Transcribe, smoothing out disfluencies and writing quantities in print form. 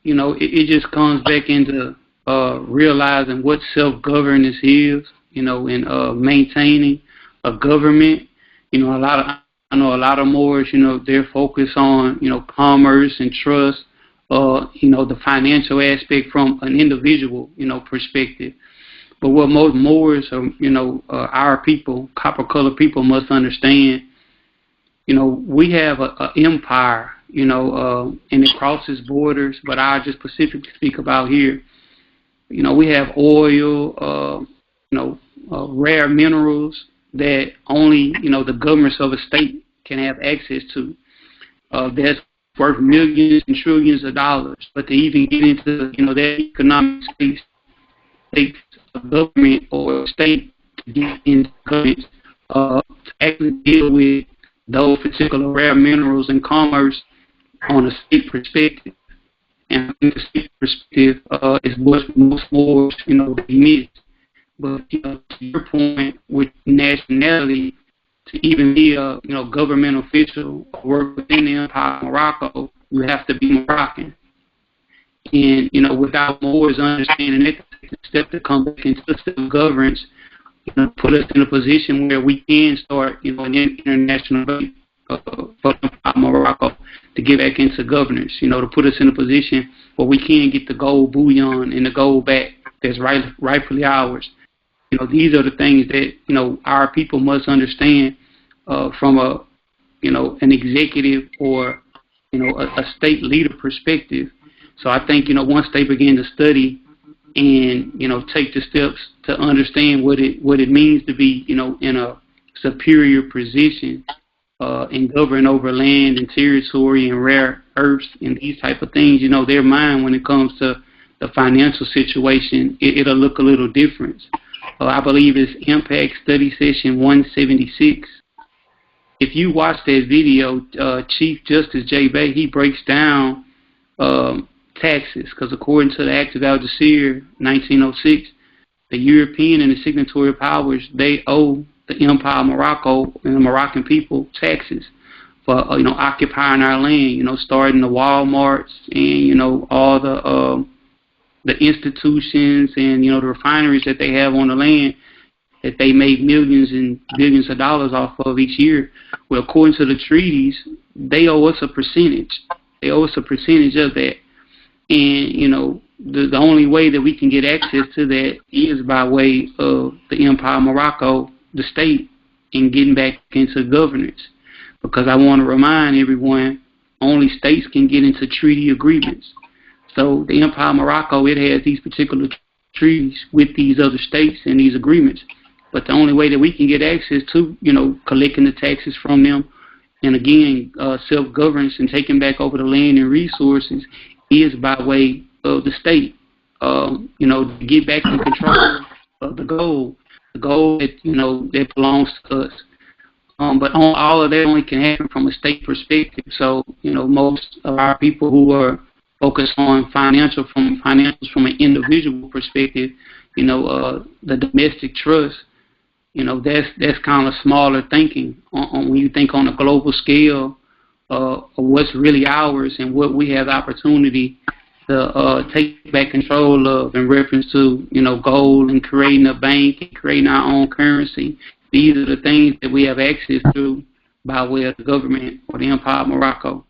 it just comes back into realizing what self-governance is, and maintaining a government. I know a lot of Moors, they're focused on, commerce and trust, the financial aspect from an individual, perspective. But what most Moors, our people, copper-colored people, must understand, we have an empire, and it crosses borders, but I'll just specifically speak about here. We have oil, rare minerals that only, the governments of a state can have access to. That's worth millions and trillions of dollars. But to even get into, that economic space, takes a government or a state to get into government, to actually deal with those particular rare minerals and commerce on a state perspective. And I think the state perspective is what most Moors, they miss. But, to your point with nationality, to even be a, government official or work within the Empire of Morocco, you have to be Moroccan. And, without Moors understanding that, the step to come back into self-governance, put us in a position where we can start, an international vote for the Empire of Morocco to get back into governance, to put us in a position where we can get the gold bullion and the gold back that's rightfully ours. These are the things that, our people must understand from a, an executive or, a state leader perspective. So I think, once they begin to study and, take the steps to understand what it means to be, in a superior position and govern over land and territory and rare earths and these type of things, their mind when it comes to the financial situation, it'll look a little different. I believe it's Impact Study Session 176. If you watch that video, Chief Justice J. Bey, he breaks down taxes, because according to the Act of Algiers, 1906, the European and the signatory powers, they owe the Empire of Morocco and the Moroccan people taxes for, occupying our land, starting the Walmarts and, all the institutions and, the refineries that they have on the land that they make millions and billions of dollars off of each year. Well, according to the treaties, they owe us a percentage. They owe us a percentage of that. And, the only way that we can get access to that is by way of the Empire of Morocco, the state, and getting back into governance. Because I want to remind everyone, only states can get into treaty agreements. So the Empire of Morocco, it has these particular treaties with these other states and these agreements. But the only way that we can get access to, collecting the taxes from them, and again, self-governance and taking back over the land and resources, is by way of the state. To get back in control of the gold that, that belongs to us. But all of that only can happen from a state perspective. So, most of our people who are focused on financials from an individual perspective, the domestic trust, that's kind of smaller thinking on when you think on a global scale of what's really ours and what we have the opportunity to take back control of in reference to, gold and creating a bank and creating our own currency. These are the things that we have access to by way of the government or the Empire of Morocco.